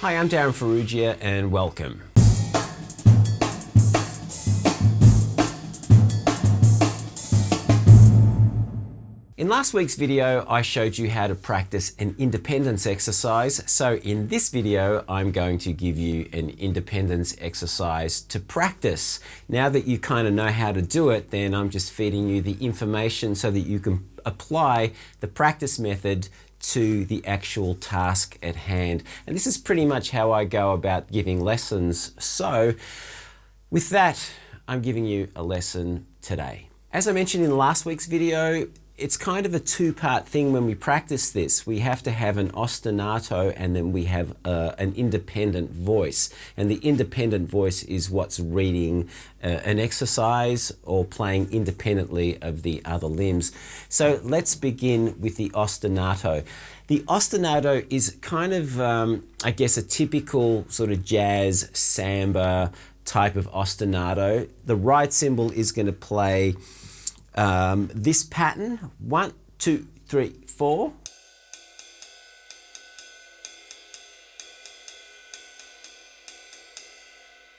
Hi, I'm Darryn Farrugia and welcome. In last week's video, I showed you how to practice an independence exercise. So in this video, I'm going to give you an independence exercise to practice. Now that you kind of know how to do it, then I'm just feeding you the information so that you can apply the practice method to the actual task at hand. And this is pretty much how I go about giving lessons. So with that, I'm giving you a lesson today. As I mentioned in last week's video, it's kind of a two-part thing when we practice this. We have to have an ostinato and then we have an independent voice. And the independent voice is what's reading an exercise or playing independently of the other limbs. So let's begin with the ostinato. The ostinato is kind of, I guess, a typical sort of jazz samba type of ostinato. The right cymbal is going to play this pattern, 1, 2, 3, 4.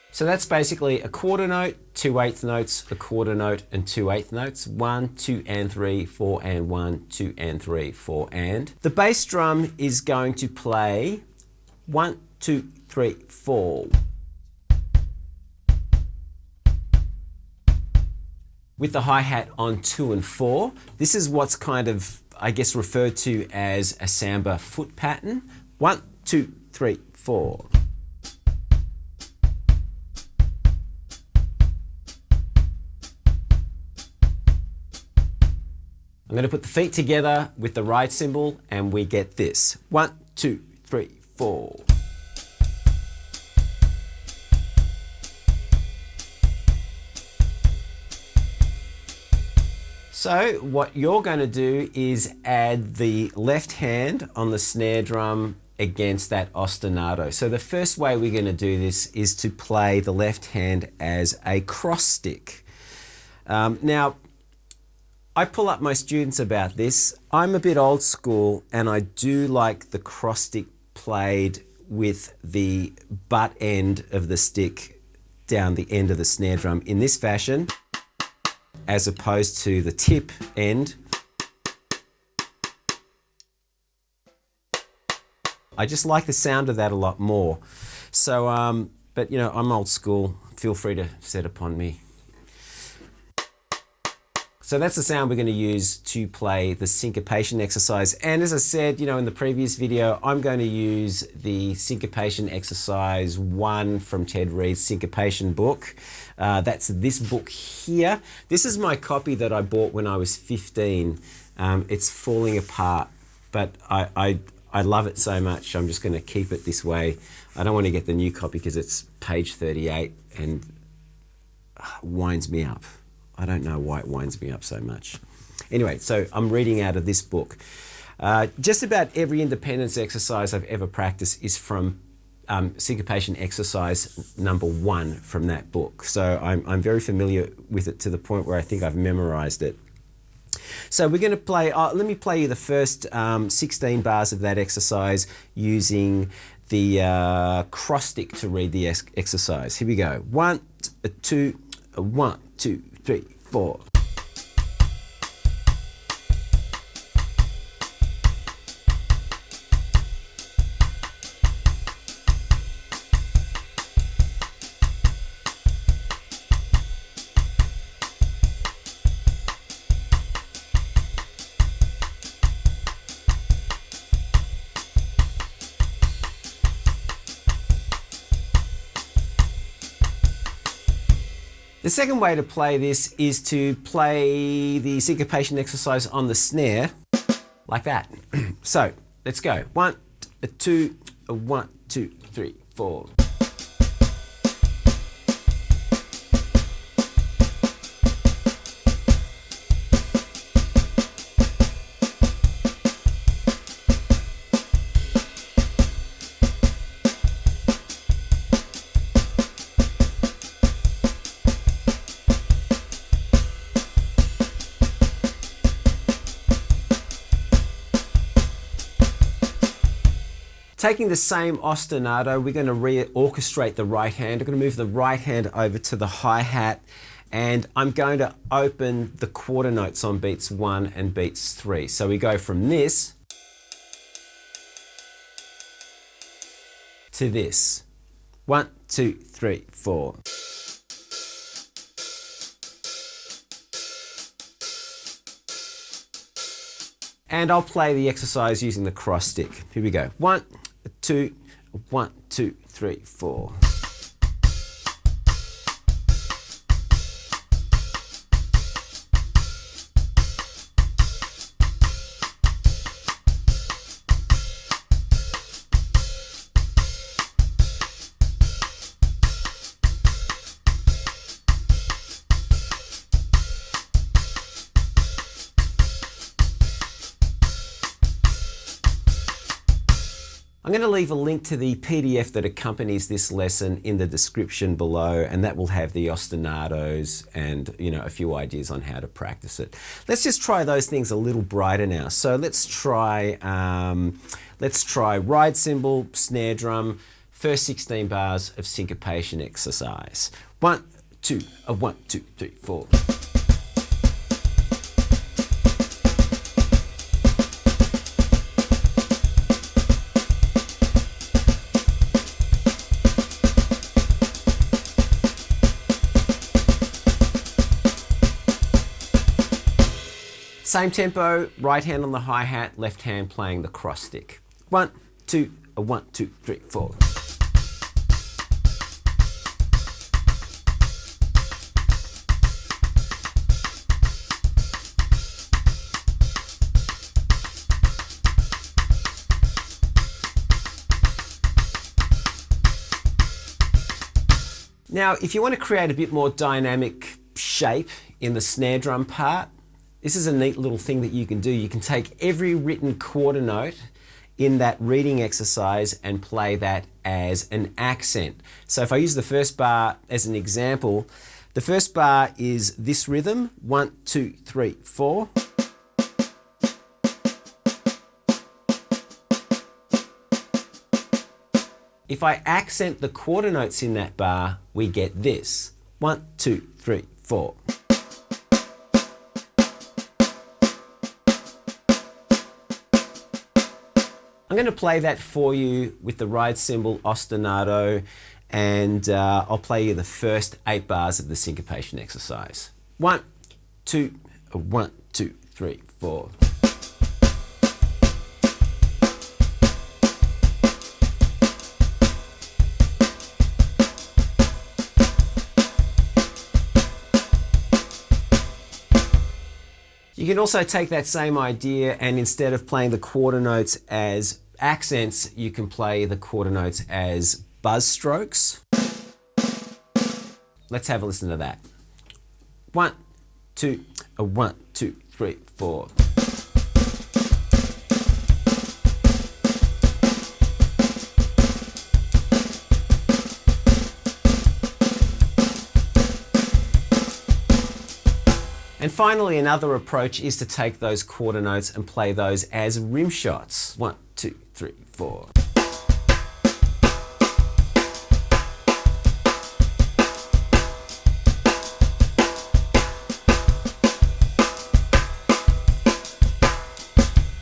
So that's basically a quarter note, 2/8 notes, a quarter note, and 2/8 notes. 1, 2, and 3, 4, and 1, 2, and 3, 4, and. The bass drum is going to play 1, 2, 3, 4. With the hi-hat on 2 and 4. This is what's kind of, I guess, referred to as a samba foot pattern. 1, 2, 3, 4. I'm going to put the feet together with the right cymbal and we get this. 1, 2, 3, 4. So what you're going to do is add the left hand on the snare drum against that ostinato. So the first way we're going to do this is to play the left hand as a cross stick. Now, I pull up my students about this. I'm a bit old school and I do like the cross stick played with the butt end of the stick down the end of the snare drum in this fashion, as opposed to the tip end. I just like the sound of that a lot more. So, but you know, I'm old school. Feel free to set upon me. So that's the sound we're going to use to play the syncopation exercise. And as I said, you know, in the previous video, I'm going to use the syncopation exercise 1 from Ted Reed's syncopation book. That's this book here. This is my copy that I bought when I was 15. It's falling apart, but I love it so much. I'm just going to keep it this way. I don't want to get the new copy because it's page 38 and winds me up. I don't know why it winds me up so much. Anyway, so I'm reading out of this book. Just about every independence exercise I've ever practiced is from syncopation exercise number 1 from that book. So I'm very familiar with it to the point where I think I've memorized it. So we're going to play, let me play you the first 16 bars of that exercise using the cross stick to read the exercise. Here we go. 1, 2, 1, 2, 3, 4. The second way to play this is to play the syncopation exercise on the snare, like that. So let's go. 1, 2, 1, 2, 3, 4. Taking the same ostinato, we're going to reorchestrate the right hand. I'm going to move the right hand over to the hi-hat, and I'm going to open the quarter notes on beats 1 and beats 3. So we go from this to this. 1, 2, 3, 4. And I'll play the exercise using the cross stick. Here we go. 1, 2, 1, 2, 3, 4. I'm going to leave a link to the PDF that accompanies this lesson in the description below, and that will have the ostinatos and a few ideas on how to practice it. Let's just try those things a little brighter now. So let's try ride cymbal, snare drum, first 16 bars of syncopation exercise. 1, 2, 1, 2, 3, 4. Same tempo, right hand on the hi-hat, left hand playing the cross stick. 1, 2, 1, 2, 3, 4. Now, if you want to create a bit more dynamic shape in the snare drum part, this is a neat little thing that you can do. You can take every written quarter note in that reading exercise and play that as an accent. So if I use the first bar as an example, the first bar is this rhythm, 1, 2, 3, 4. If I accent the quarter notes in that bar, we get this, 1, 2, 3, 4. I'm going to play that for you with the ride cymbal ostinato, and I'll play you the first 8 bars of the syncopation exercise. 1, 2, 1, 2, 3, 4. You can also take that same idea, and instead of playing the quarter notes as accents, you can play the quarter notes as buzz strokes. Let's have a listen to that. 1, 2, 1, 2, 3, 4. And finally, another approach is to take those quarter notes and play those as rim shots. 1, 2, 3, 4.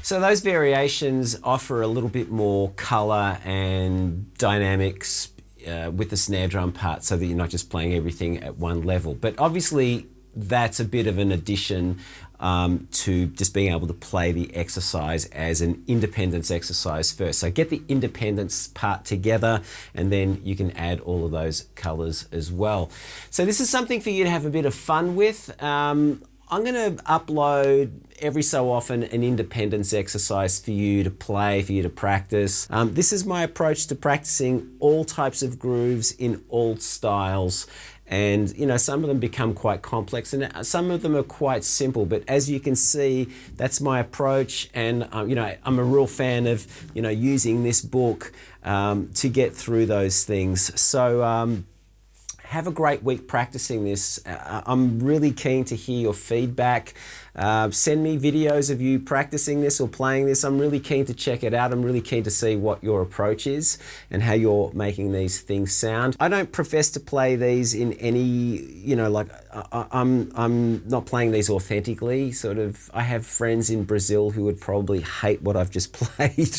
So those variations offer a little bit more color and dynamics with the snare drum part, so that you're not just playing everything at one level. But obviously, that's a bit of an addition to just being able to play the exercise as an independence exercise first. So get the independence part together, and then you can add all of those colors as well. So this is something for you to have a bit of fun with. I'm going to upload every so often an independence exercise for you to play, for you to practice. This is my approach to practicing all types of grooves in all styles. And some of them become quite complex, and some of them are quite simple. But as you can see, that's my approach, and I'm a real fan of using this book to get through those things. So have a great week practicing this. I'm really keen to hear your feedback. Send me videos of you practicing this or playing this. I'm really keen to check it out. I'm really keen to see what your approach is and how you're making these things sound. I don't profess to play these in any, you know, like I'm not playing these authentically. Sort of, I have friends in Brazil who would probably hate what I've just played.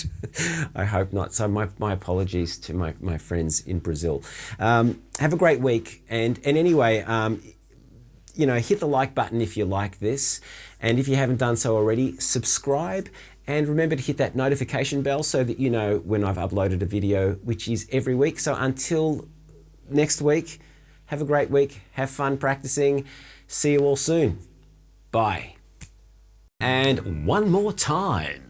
I hope not. So my apologies to my friends in Brazil. Have a great week. And anyway, you know, hit the like button if you like this. And if you haven't done so already, subscribe. And remember to hit that notification bell so that you know when I've uploaded a video, which is every week. So until next week, have a great week. Have fun practicing. See you all soon. Bye. And one more time.